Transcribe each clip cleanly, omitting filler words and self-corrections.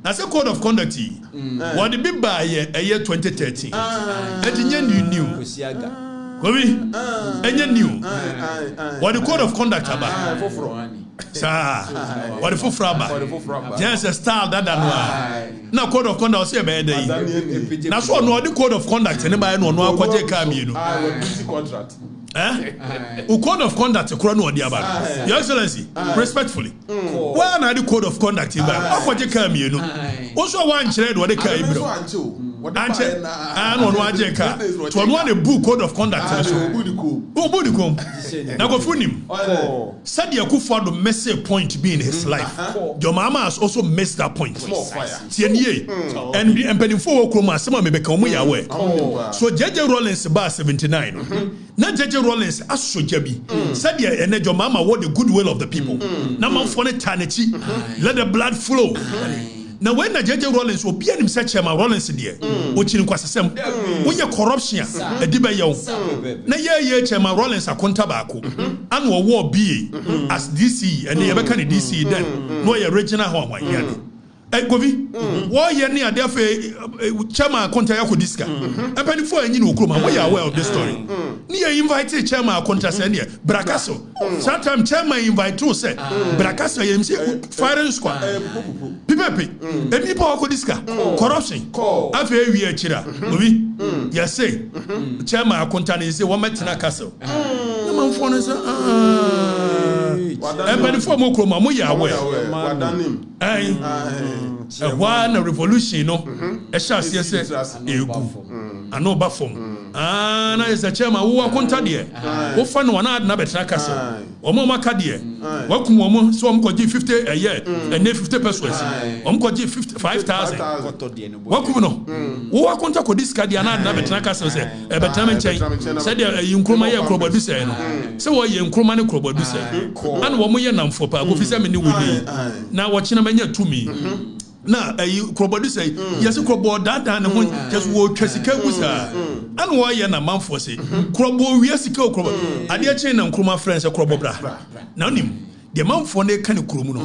As a code of conduct, what the big by a year 2013. And you new. And you knew what the code of conduct about. What the full fraba. Just a style that now code of conduct say bad day. Now so no the code of conduct anybody no kwaje kam you contract. Who code of conduct akura no dia Your Excellency, respectfully. Why na the code of conduct ba? Kwaje kam you know. Also one chere do the kai bro. Anche no ajeka to no one book code of conduct so obudikom na go funim said Akufo do miss a point be in his life. Your mama has also missed that point. Tienie and empenifo okroma asema me beka omo yawe so JJ Rollins bar 79 na JJ Rollins asoja bi said ene your mama what the goodwill of the people na manfo ne tanechi let the blood flow. Now when the JJ Rollins will be him such a Rollins there, which in Quasasem, when your corruption, a dibayo. Na ye Chema Rollins a contabaco, and war be as DC and the American DC then, no original home. Govi, why ye near therefore Chama Contayako Disca? And penny for any no cruma, we are aware of this story. Near invited Chama Contasenia, Bracasso. Sometimes Chama invite to say, Bracasso, MC, Fire Squad, Pipepe, and Nipo Disca, corruption, After we are Chira, Govi, yes, say, Chama Contani is a woman in a castle. The man for us, and penny for Mokoma, we are aware. One revolution, no, a chance, yes, I know Buffum. Na is a chairman who are contadia. Who found one ad Nabetracasa, or Mama Cadia. Welcome, woman, so I'm going to 50 a year, and 50 pesos. I'm going to 55,000. Welcome, no. Who are contact with this Cadiana Nabetracasa, a Bataman chain, said you Kroma Crobodus, so you Kromani Crobodus, and 1 million for Pagofisa many would now watching a mania to me. Na you crobody say yes crobo that and when just wo twasika wusa and why na manfo say crobo wi asika crobo ade a chain na nkroma friends crobo bra na nim the manfo na kan kromu no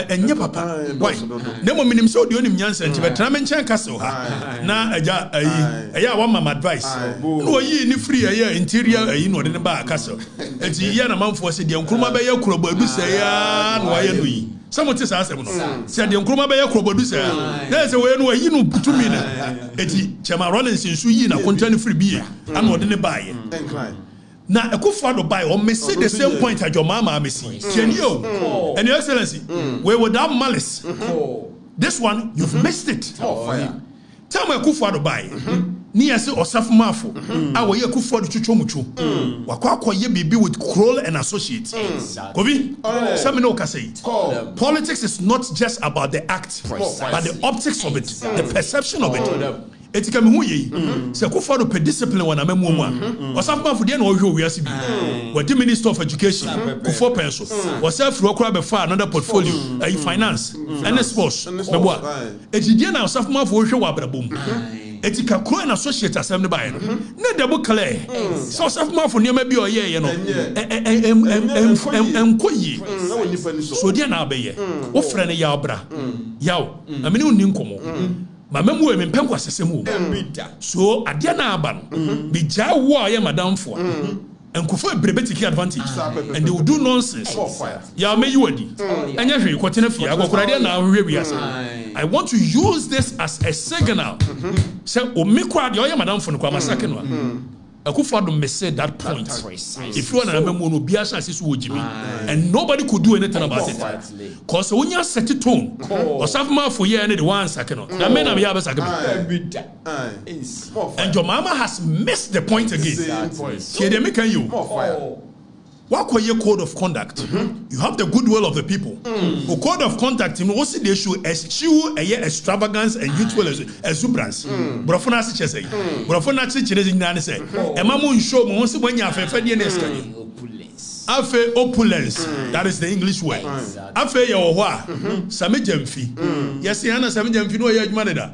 enye papa why na mo minim so de onim nyansa nti betra men chen kase ha na aja ayi one mama advice no yi ni free ayi interior ayi no de ba kase enti ya na manfo say de nkroma be ya crobo adu say ya na why no yi. Someone says, I said, the Nkroma Bay Crobodusa. There's a way no you know to me. Eti Chama Rollins in Suyi na contain free beer. I'm not in the buy. Now, a good father buy or may say the same point as your mama, Missy. Can you? And Your Excellency, we without malice. This one, you've missed it. Tell me a good father buy. Near say or Safmafo. I will hear for the Chuchomuchu. Wakwa ye be with Kroll and Associates. Kovi, Sammy say politics is not just about the act, but the optics of it, the perception of it. It's coming who ye say for the discipline when I'm a woman. Or Safmafo then or you will be. What the Minister of Education, Kufo Peso, or self Rokra before another portfolio, a finance, and sports. It's the now Safmafo show up at a boom. Etika kro na associate assembly by no na double clear so safma for near be oye ye no enkoyi so dia na abeye wo frɛ ne yaw bra yaw amene onni nkomo ma memu e mempenko asesemu so adia na aba no bi ja wo aye madam fo and Kufo take advantage and they will do nonsense. Ya me you adi. Anya hwe kwotena fi agokorade na hwe wiase. I want to use this as a signal. Say o me kwa de oye madam fo no kwa masake no. Akufo do miss that point. If you want to remember no biasa asisu wojimi and nobody could do anything about it. Cause when you set it tone or safma for year the one second. That men am here and your mama has missed the point again. Here they make you. What code of conduct? You have the goodwill of the people. The code of conduct, you know, what's the issue? Eschew a extravagance and youthful exuberance. Brofona si chese. Brofona si chese ni nani se. Emamu nsho mo si when you have a fedi neska. Afe opulence. That is the English word. Afe yawoa. Sammy Gyamfi. Yes, Yana Sammy Gyamfi no ye adwuma da.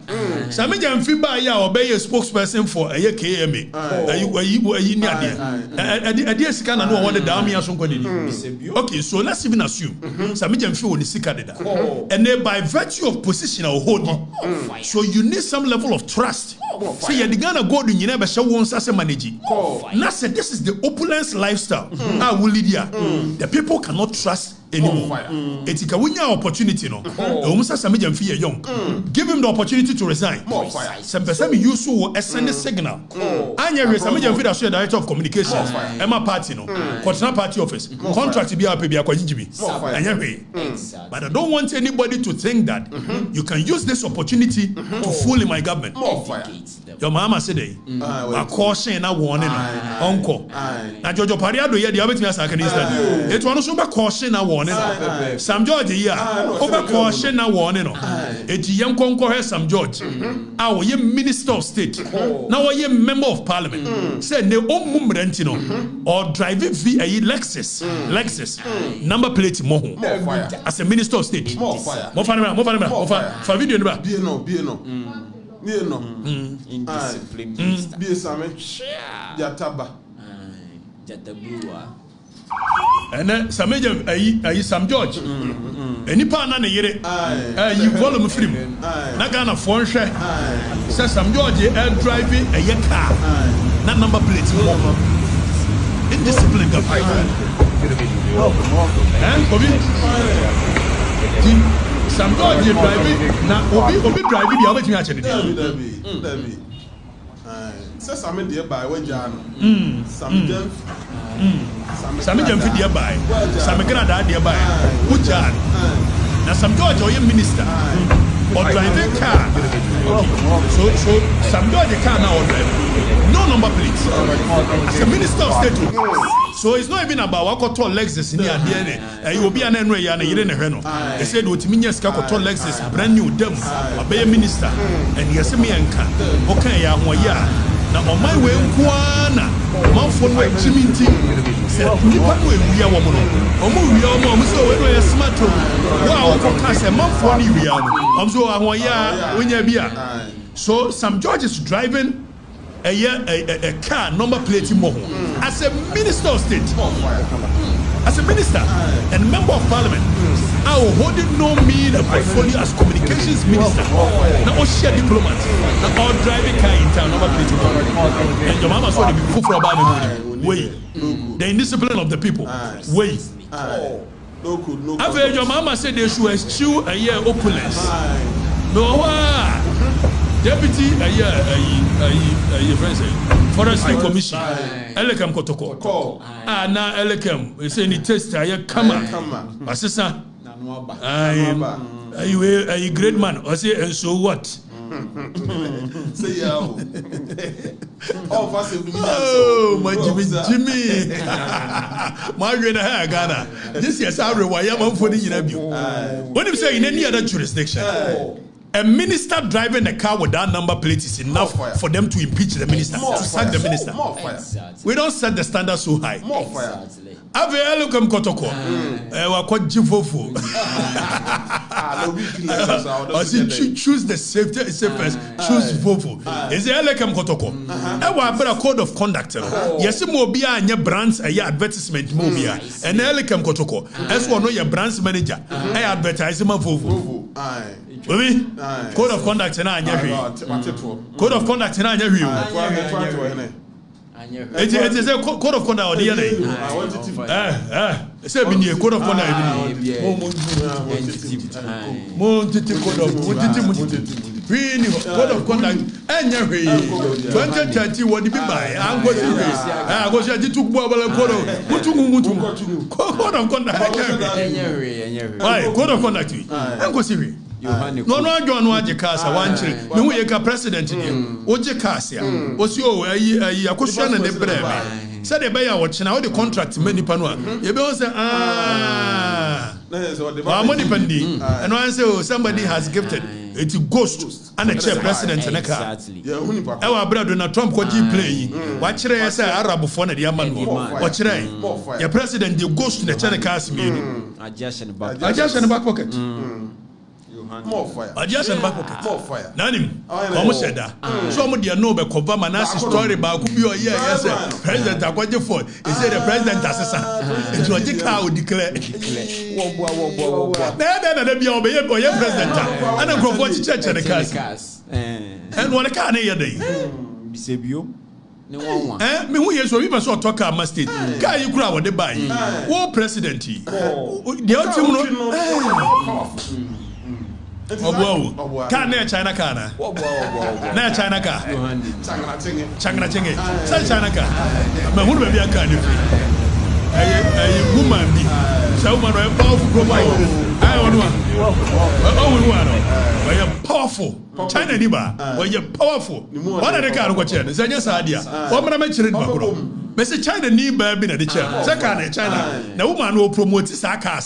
Sammy Gyamfi ba ya obey a spokesperson for a KMA. Ayi ni ade. Ade sika na no won da am ya so nkodidi. Okay, so let's even assume Sammy Gyamfi won sika da. And then by virtue of position or holding, so you need some level of trust. So you're the Ghana go to Nineba show one as a manager. Now said this is the opulence lifestyle. The people cannot trust anymore. It's a winning opportunity, no. Almost Sammy Gyamfi young. Give him the opportunity to resign. Some person use to send a signal. Anya Sammy Gyamfi that's the director of communications. Emma party no. Continental party office. Contract to be a baby but I don't want anybody to think that you can use this opportunity to fool in my government. Your mama said, "I caution na warning, uncle." Now Jojo Pariado here, the other thing as I can understand. It was also caution na warning. Sam George here, over caution na warning. It young conqueror Sam George. Our ye minister of state. Now ye member of parliament. Said ne own rentino or driving via Lexus number plate moho as a minister of state. More fire. For video Indiscipline. Be Sammy. Yataba. Jatabuah. And then Sammy Sam George. Any partner yere. You volume free. Na Ghana phone share. Says Sam George air driving a year car. Not number plate. Indiscipline government. Sam George driving now. Obi driving the other actually. Debbie. Says Sammy dear by way Jan. Sammy Gyamfi dear by. Sammy Agradaa dear by. Who Jan? Now Sam George or your minister or driving car. So Sam George car now or driving. No number plates. As a minister of state. So it's not even about what control Lexus in here. You will be an enemy and you didn't know. They said what means control Lexus brand new them obey a minister and yes me and can. Okay, now on my way Kwana my phone way Jimmy said we are woman. We are so we are smart. Wow, for my phone we are. I'm so when you be. So Sam George is driving a car number plate more as a minister of state, as a minister and member of parliament. I will hold it no mean a portfolio as communications minister. Now share diplomat. Now all driving car in town number plate more. And your mama saw the people for about way the indiscipline of the people. Way. After your mama said they should eschew a year opulence. No. Deputy Forestry Commission. Elekem Kotoko. Na Elekem. We say ni test come. Assistant. Are you a great man? I say and so what? Say oh, my Jimmy. Margaret Ghana. This year's our Wayam for the interview. When you say in any other jurisdiction. A minister driving a car with that number plate is enough for them to impeach the minister, to sack the minister. We don't set the standard so high. Ave elokem kotoko. What jifofu. Choose the safest. Choose vofu. Is the elokem kotoko. Ewa better code of conduct. Yes, mobia and your brands a advertisement mobia. And elokem kotoko. As one know your brands manager. I advertise my vofu. Code of conduct in Code of conduct in it is a code of conduct or DNA. Say be code of conduct. Code of conduct. 2030 what did be by? I'm going to took code of conduct. Why? Code of conduct. I'm going no, John Wajikasa, one tree. No, we are president in Ojikasia. Was you a question and the breve? Said the buyer watching out the contract many panua. You will say, money pendy. And I say, somebody has gifted It's a ghost and a chair president and a car. Our brother Donald Trump could play. Watch it say Arab phone at Yaman. Watch it. Your president, the ghost in the China cast me. I just in the back pocket. More fire. I just in the back pocket. More fire. Nanim. Almost said that. Somebody know about Obama Nasi story about could be a year. Yes, President Akwess for. He said the president assassin. It's what the cow declare. There be obey president. And a go watch church and the cast. And what a car near day. Bisebio. Me who yes we must talk about state. Guy you crowd the buy. War president. The ultimate obofour. Can near China kana. Near China car. Changana chinge. Say China car. Me who be a car. A woman be. So woman a powerful profile. I want one. Oh, we are powerful. China niba. We are powerful. What are the car go chen? Zanya sadia. What man mention bakuro. Me say China ni ba bi na the chair. Second China. Na woman no promote Saga.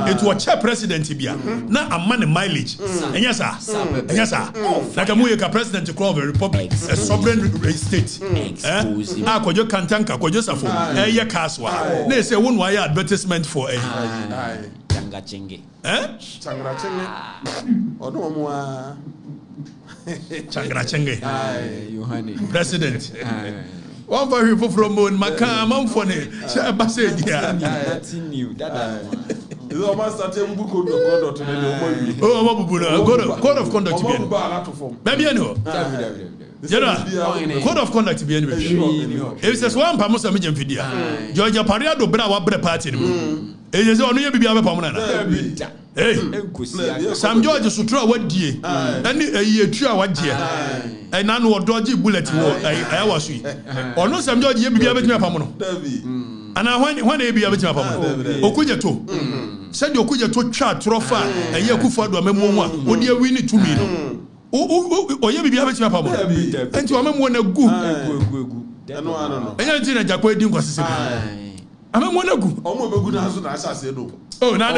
It was chair president bia. Na amane mileage. Enya sa. Enya sa. Na ka muye ka president of the republic, a sovereign state. Ah kojo kantanka kojo safo. Eye kaswa. Na say won why advertisement for a Changa chenge. Changara chenge. Odo mo a Changara chenge. Yohane. President. One for people from Moon, Macam, funny. Nothing new. That is almost starting book of conduct. Oh, code of conduct. Maybe I know. Code of conduct. If there's one Pamosa Mijam Fidia, Georgia Pariado Brava Bre Party. It is only a Bibia Pamana. Hey, Sam George Sutra, what dear? And a year, 2 hours, dear. And none were dodgy bullet. I was sweet. Or no, Sam George, you be able to Pamono. And I when they be able to Pamono. Okuja to. Said Okuja to chat, Trofa, and Yakufa, Memo, would you win it to me? Oh, you be able to Pamono. And to a memo when a good. And I didn't Jacob Dim was. I'm a monagu. Oh, now I'm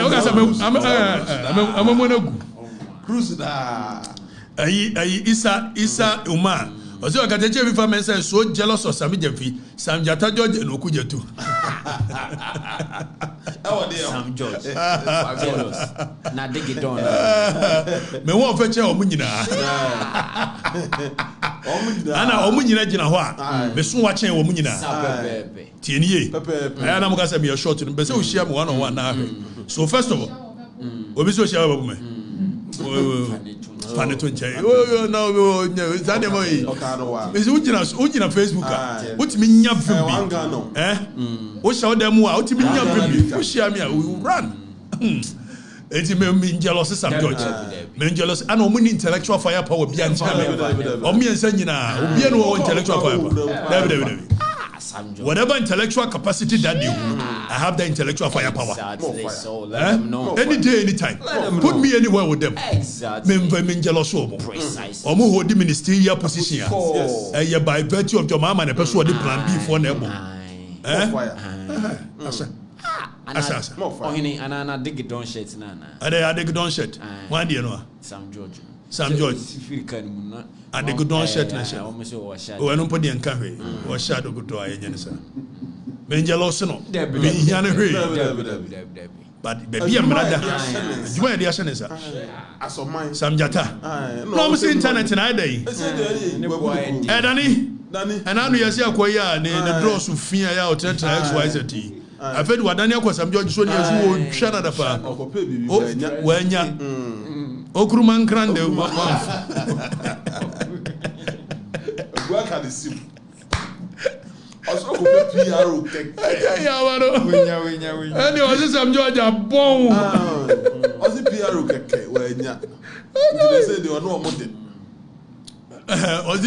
a monagu. Cruise da. Isa Uma. Also, I got a Gyamfi family so jealous of Sammy Gyamfi. Sam Jata George and Okuja too. Sam George. Jealous. Now dig it on. Me won't fetch your munina. Ana omunina jina hwa. Me so watching omunina. Tienye. I am going to be a short to the share 1 now. So, first of all, we will share with me. Funny to change. Oh, no, it's that way. It's Ujina Facebook. What mean, Yavu? Eh? What shall them out to be Yavu? Share me, we will run. It's me jealous, some George. Men jealous, and only intellectual firepower beyond Sammy. Or me and Senina, or be no intellectual firepower. Whatever intellectual capacity that you, I have the intellectual firepower. Any day, anytime. Put me anywhere with them. Men jealous or more hold the ministerial position. By virtue of your mama and a person who plan B for Nebo. And I dig it on shit. And I dig it on shit. One day, no. Sam George. And the good don't shed. Oh, I don't put the uncovery or shadow good to I. Benjelos, no. But baby, I'm brother. You are the Ashanesa. Sam Jata. No, I'm saying internet tonight. Danny, and I know you see a choir and the draws of fear out XYZ. I fed what Daniel was some George Sonny as who shut at the farm. Oh, when ya Okruman Grande. Work at the sim. Also, PRO. And you was some George a bone. Was it PRO? When ya say they were no money.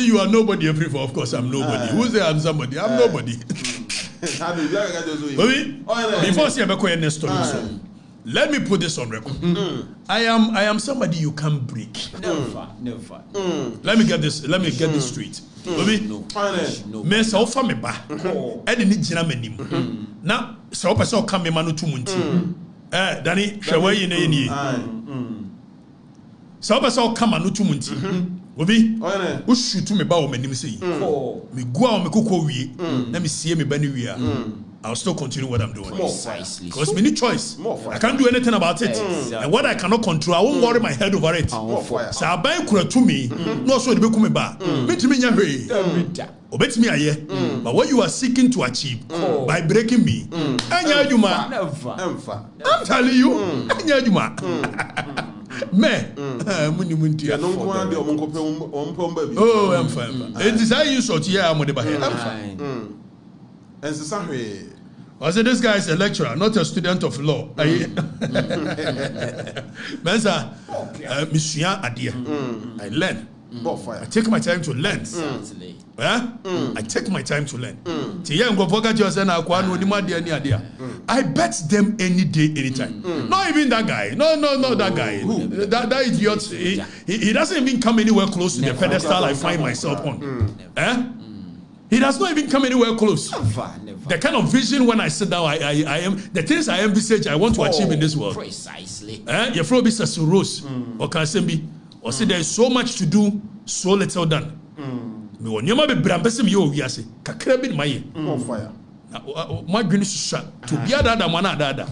You are nobody, Afirifa. Of course, I'm nobody. Who say I'm somebody? I'm nobody. Before I go next story, let me put this on record. I am somebody you can't break. Never. Let me get this straight. No. Me say offer me ba. E de ni gina manim. Na say opese o ka me ma no tumunti. Dani hwe wayi na yeni. So oba come no tumunti. Obi. O shoot me ba o manim say. Me go a me kokɔ wie. Na me sie me ba ni wie a. I'll still continue what I'm doing. Precisely. Because we need choice. I can't do anything about it. And what I cannot control, I won't worry my head over it. So I buy kura to me, no so the come back. Me to me nyahwe. Obet me aye. But what you are seeking to achieve by breaking me, anya adwuma. I'm telling you, anya adwuma. Me, munimuntia. Oh, I'm fine. It is I use sort here I'm fine. And so I said, this guy is a lecturer, not a student of law. Mensa, Monsieur Adia, I learn. I take my time to learn. I take my time to learn. I bet them any day, anytime. Not even that guy. No, that guy. That idiot. He doesn't even come anywhere close to the pedestal I find myself on. He does not even come anywhere close. Never. The kind of vision when I sit down, I am the things I envisage I want to achieve in this world. Precisely. Your flow be Rose or Kansembi. Or say there is so much to do, so little done. Me won yama be brambesem yo wiase. Kakra bi maye. On fire. My goodness to be ada mana ada.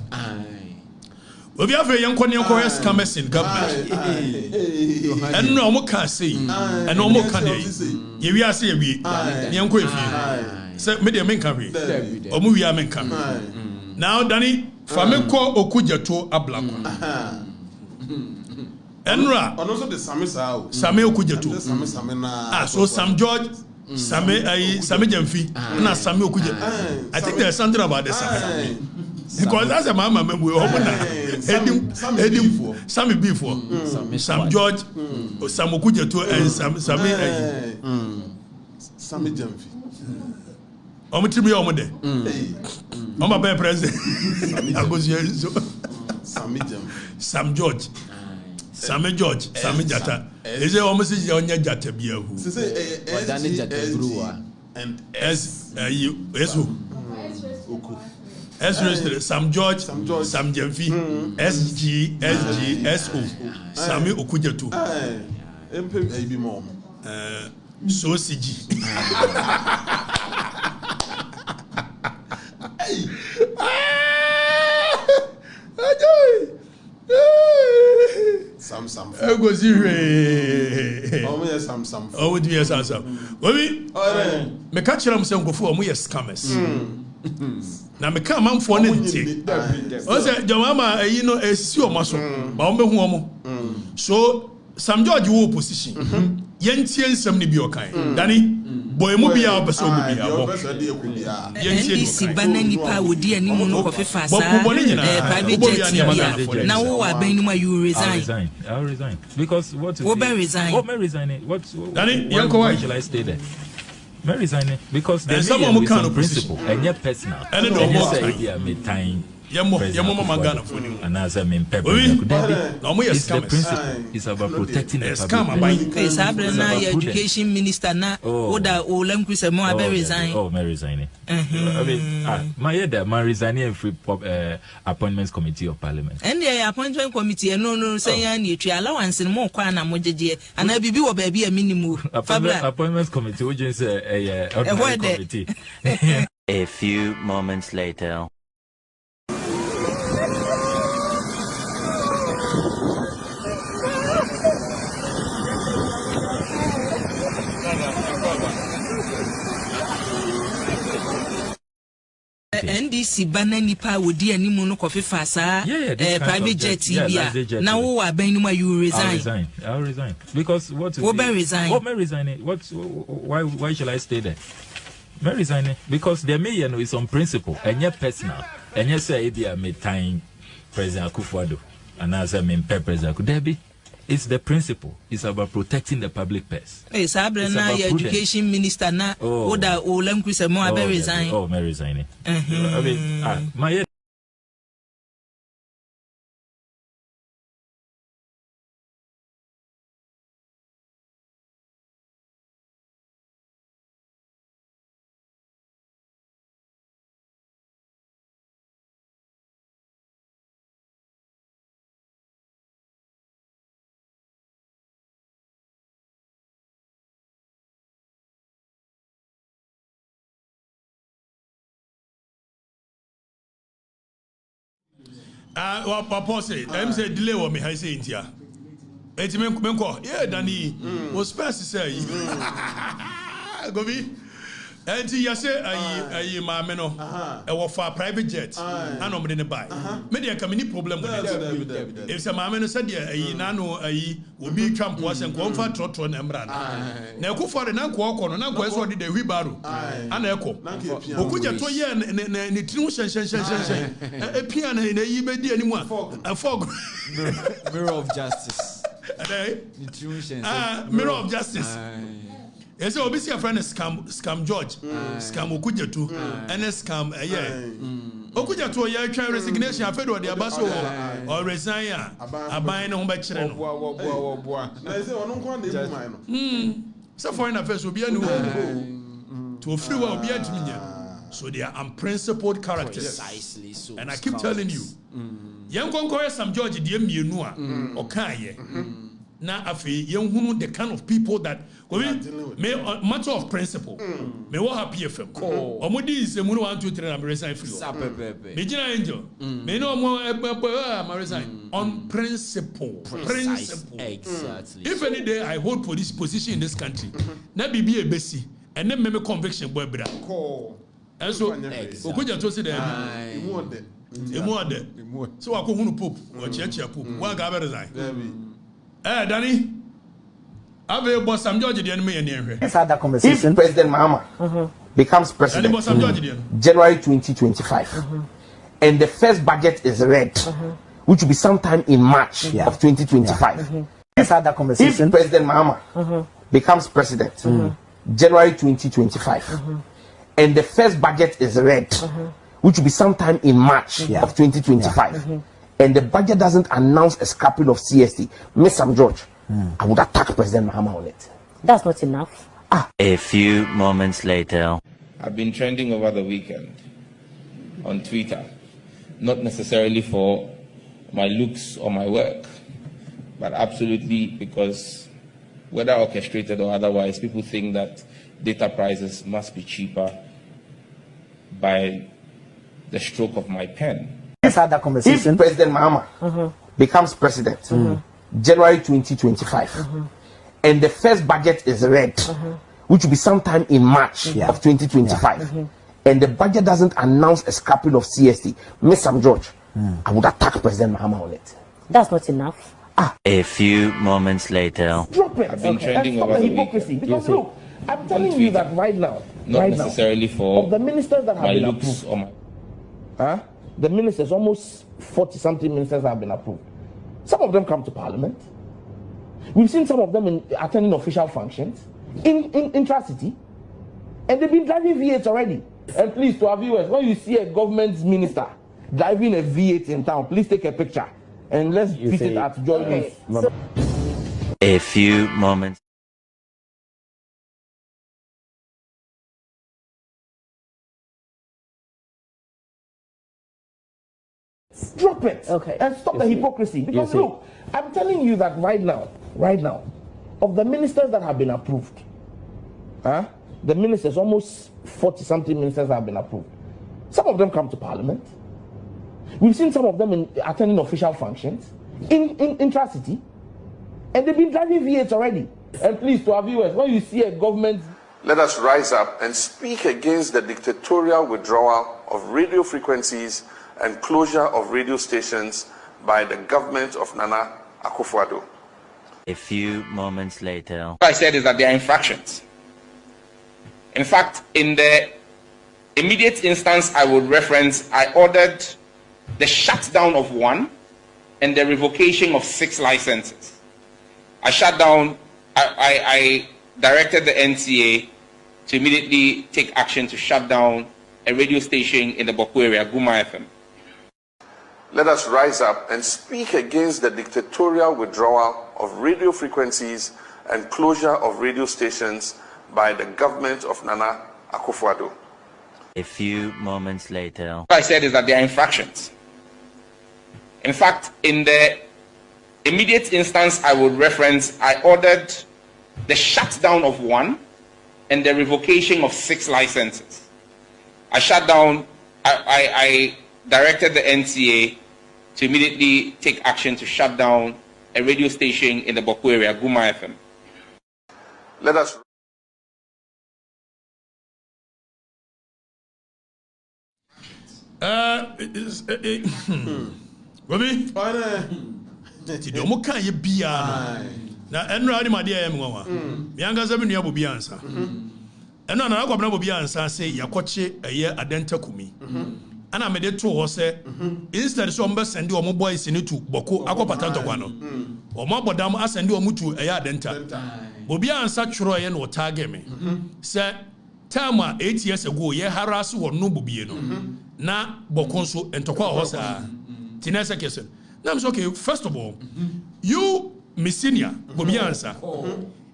We have a young Korean scammers in government. And no more can say, and no more can they. We are saying we, young Korean. Say, media men carry, or movie men carry. Now, Danny, Fameko Okujato Ablako. Enra, and also the Sammy Sammy Okujato. So Sam George. Sammy Gyamfi, and Sammy Okujato. I think there's something about this. Because as a mama, we open Sammy before Sam George, Sam Okujato, and Sammy Gyamfi. Omitimi omode. Mama be president. Sammy Gyamfi. Sam George. Sammy George, Sammy Jata. Is it almost a young Jata Biahu? And Sam George, Sam Gyamfi, SG, SO, Sammy Okujato. Baby mom. So CG. Sam. I go see. Sam. Oh, would be a Sam. Baby, me catch them some go for me scammers. Na me come am for nti. O say Jomama, a see o maso. Ba o be hu omo. So Sam George wo position. Yentie nsem ne bi okan. Dani boy mu bia obeso mu bia bo. NDC bana nipa wodi animu no kofifa sa. Private jet na wo wa ban nimu you resign. I'll resign. Because what is What resign? What may resign? What Dani why shall I stay there? May resign because there's some principle and yet personal. And no more time. Yamo magana for you. And as I mean, pepper. It's the principle. It's about protecting the public. It's happening now. Education minister now. Oda Olam Kusemo Abe resign. Oh, may resign. I mean, my head, my resigning free appointments committee of parliament. And the appointment committee, no, saying you allowance and more kwana mojeje. And I be a baby a minimum. Appointments committee, which is a committee. A few moments later. NDC bana nipa wodi animu no kofifa sa private jet bia na wo wa ban nimu you resign. I'll resign because what may resign? What may resign? Why shall I stay there? May resign because the mayor is on principle and yet personal and yet say bia me time President Akufo-Addo and as I mean President Akufo-Addo. It's the principle. It's about protecting the public purse. It's about education minister na Oda Olam Kusemo Abe resign. Oh, may resign. I mean, my Papa say, I'm say delay what me I say India. Eti menko, yeah, Danny was first to say. Go be. Enti yase ayi maame no e wo for private jet and omde ne buy. Me dey ka many problem with it. If some maame no said ayi na no ayi obi twampo ase nko mfa trotro na emra na e ko for na nko okọ no na nko eso de wheelbarrow ana e ko okuja to ye ne tinu shen e pia na yi be di animu a fog mirror of justice. Mirror of justice. Yes, obviously a friend is scam George, scam Okujetu, and a scam Okujetu, yeah, try resignation. I fed what the abaso or resign. A buying home by children. So foreign affairs will be a new to a free will be a junior. So they are unprincipled characters. Precisely so. And I keep telling you, young conqueror some George, dear me, or Kaye. Now, after the kind of people that may matter of principle, may what happy FM. Or Modi is a 1, 2, 3, and resign for you. Major Angel, may no more resign on principle. Exactly. If any day I hold for this position in this country, now be a Bessie, and then make conviction boy. And so, Okuja to say that. So I go home poop or church poop. One guy resign. Danny, I've a boss. I'm George. The enemy in here. Let's have that conversation. If President Mahama becomes president January 2025, and the first budget is read, which will be sometime in March of 2025. Let's have that conversation. If President Mahama becomes president January 2025, and the first budget is read, which will be sometime in March of 2025. And the budget doesn't announce a scrapping of CST, Miss Sam George, I would attack President Mahama on it. That's not enough. A few moments later. I've been trending over the weekend on Twitter, not necessarily for my looks or my work, but absolutely because whether orchestrated or otherwise, people think that data prices must be cheaper by the stroke of my pen. Let's have that conversation. If President Mahama becomes president January 2025, and the first budget is read, which will be sometime in March of 2025, and the budget doesn't announce a scrapping of CST, Miss Sam George, I would attack President Mahama on it. That's not enough. A few moments later. Drop it. I've been trending over the hypocrisy. Because look, I'm telling you that right now, not necessarily for of the ministers that have been looks approved, or the ministers, almost 40-something ministers have been approved. Some of them come to Parliament. We've seen some of them attending official functions in intra-city, and they've been driving V8 already. And please, to our viewers, when you see a government minister driving a V8 in town, please take a picture and let's tweet it at Joy News. A few moments. Drop it. And stop the hypocrisy. Because look, I'm telling you that right now, of the ministers that have been approved, the ministers, almost 40-something ministers have been approved. Some of them come to Parliament. We've seen some of them attending official functions in intra-city, and they've been driving V8 already. And please, to our viewers, when you see a government... Let us rise up and speak against the dictatorial withdrawal of radio frequencies and closure of radio stations by the government of Nana Akufo-Addo. A few moments later. What I said is that they are infractions. In fact, in the immediate instance I would reference, I ordered the shutdown of 1 and the revocation of 6 licenses. I shut down, I directed the NCA to immediately take action to shut down a radio station in the Boku area, Guma FM. Let us rise up and speak against the dictatorial withdrawal of radio frequencies and closure of radio stations by the government of Nana Akufo-Addo. A few moments later. What I said is that they are infractions. In fact, in the immediate instance I would reference, I ordered the shutdown of 1 and the revocation of 6 licenses. I shut down, I directed the NCA to immediately take action to shut down a radio station in the Boku area, Guma FM. Let us. Bobby? Ti do mo kan ye bia na enra ni made ya mwa mi anga zabi nua bobi ansa eno na akwabna bobi ansa say yakoche eye adenta kumi ana me de to ho say instead so mbe send o mo boys ni tu boko akopata ntokwa no o mo bodam asend o mutu eye adenta bobi ansa churo ye no target me say time 8 years ago ye harass wo no bobi no na boko nso ntokwa ho sa tinesa kesen. Now, okay, first of all, you, Miss Senior, Bobi answer.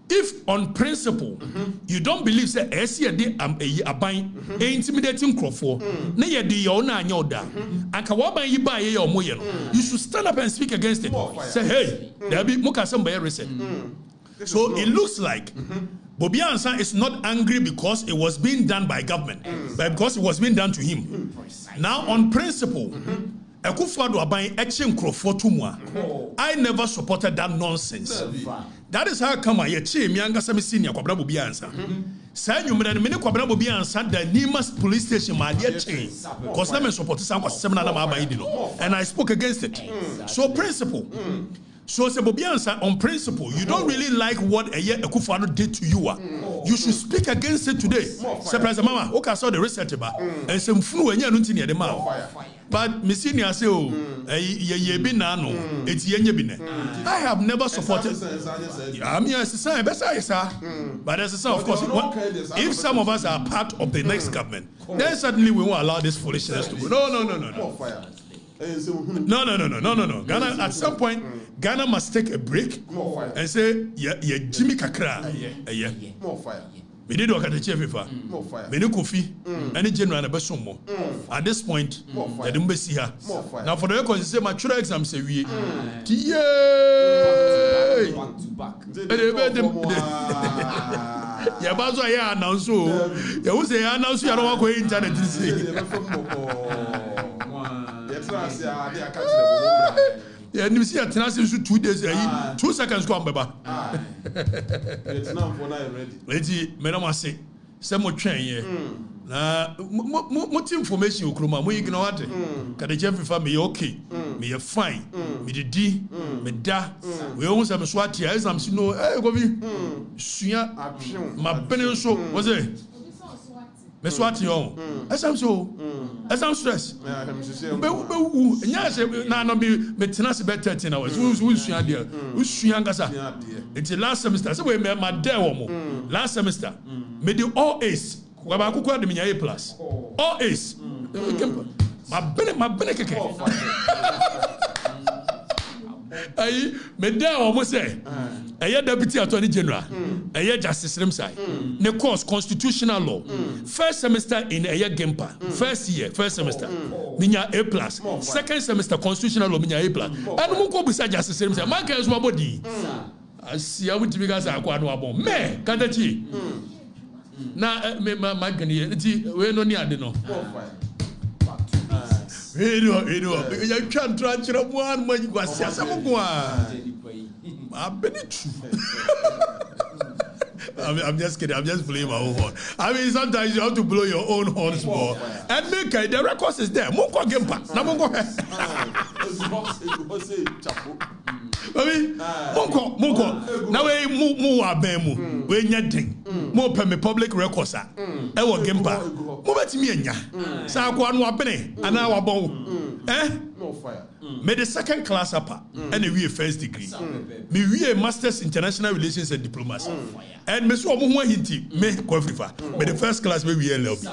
If on principle, you don't believe that a buying intimidating Crawford, nay, the owner yoda, and Kawaba you buy your moyen, you should stand up and speak against it. Say, hey, there'll be Mukasam by recent. So it looks like Bobi Ansa is not angry because it was being done by government, but because it was being done to him. Now, on principle, I never supported that nonsense. That is how come I che mi anga Sammy senior kwabra Bobi Ansa. Say you me kwabra Bobi Ansa the Nimas police station my dear chain. Cause na me support some seminar na ma and I spoke against it. So principle. So Bobi Ansa on principle, you don't really like what Akufo-Addo did to you. You should speak against it today. Surprise mama, okay, saw the research ba. And some flu enya no ntini de ma. But Miss Senior say oh, ye bi na no, eti yenye bi ne. I have never supported. I mean, it's a best but as a son, of course, if some of us are part of the next government, then certainly we won't allow this foolishness to go. No. Ghana, at some point, Ghana must take a break and say, yeah, Jimmy Kakra, yeah. We did Okatakyie Afirifa. We need Kofi. Any general and Besomo. At this point, they don't see her. Now, for the record, say my children exam say we. Yay! Yeah, but so yeah, now so. Yeah, who say now so you don't want to go internet to say. Yeah, you see, at 2 days, 2 seconds go on, Baba. It's now for now ready. Lady, Madame, say, some more train, what information you cruma, we ignore it. Can the Gyamfi family okay? Me a fine, me the D, me da, we almost have a swat here, as I'm seeing no, I go be, Suya, my penance was it? Me swat you, as I'm so, as I'm stressed. Yes, now no be tenacity better 13 hours. Who's Suya dear? Who's Suyangasa? It's the last semester. So we made my day last semester. Me do all A's. Waba kukwa de minya A+. All A's. My benekeke. Ayi, me there almost say. Aye deputy attorney general. Aye justice remsai. Ne course constitutional law. First semester in aye bempah. First semester. Minya A+. Second semester constitutional law minya A+. And mo ko bisa justice remsai. Man can so body. Asi awu tibika sa akwa no abon. Me Okatakyie. Na me magani enti we no ni ade no. You can't transfer one when you was I'm just kidding. I'm just playing my own horn. I mean, sometimes you have to blow your own horns more. And make the records is there. Moko bempah. Na moko. Moko. Now we mu abemu. We nyading. Mo pe me public records a. E wo bempah. Mo betimi anya. Sa akwa no abene ana wabon. No fire. Me the second class upper and we first degree. Me we a master's international relations and diplomacy. And me so mo ho hinti me Afirifa. Me the first class we LLB.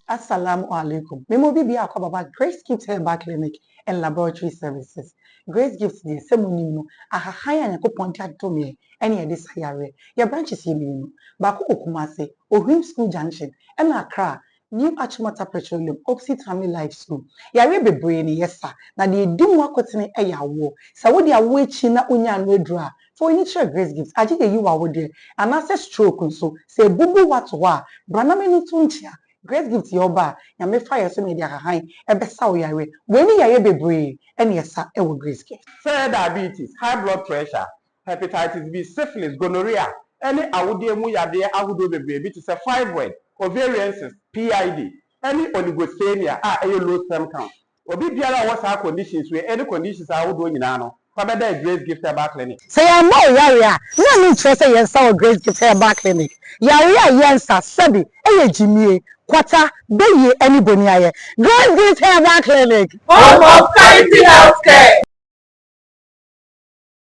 Assalamu alaikum. Memo bibi akwa Grace Gift Herbal Clinic and Laboratory Services. Grace Gift the semoni no ahahaya nyako ponti to me any e this yare. Your branches ye no. Baako Kumasi, Ohim School Junction, and Accra, New Achimota Petroleum, Opposite Family Life School. Yare bebree ni yes sir. Na de di mu akotene e yawo. Sa wo de awo echi na onya no adura. for initial grace gifts aje ye you are there and access stroke so say bubu what wa braname no tunchia grace gifts your ba ya me fire so me dia hahan e be sa wo yare we ni yaye bebre e na yesa e wo grace gift say diabetes high blood pressure hepatitis B syphilis gonorrhea any awudie mu yade ahudo bebre bi to say fibroid ovarian cyst PID any oligospermia low sperm count obi biara what are conditions we any conditions ahudo nyina no kwabeda grace gift herbal clinic say I know yare na me try say yes our grace gift herbal clinic yare yensa sabi eye jimie kwata beye anybody aye grace gift herbal clinic home of quality healthcare.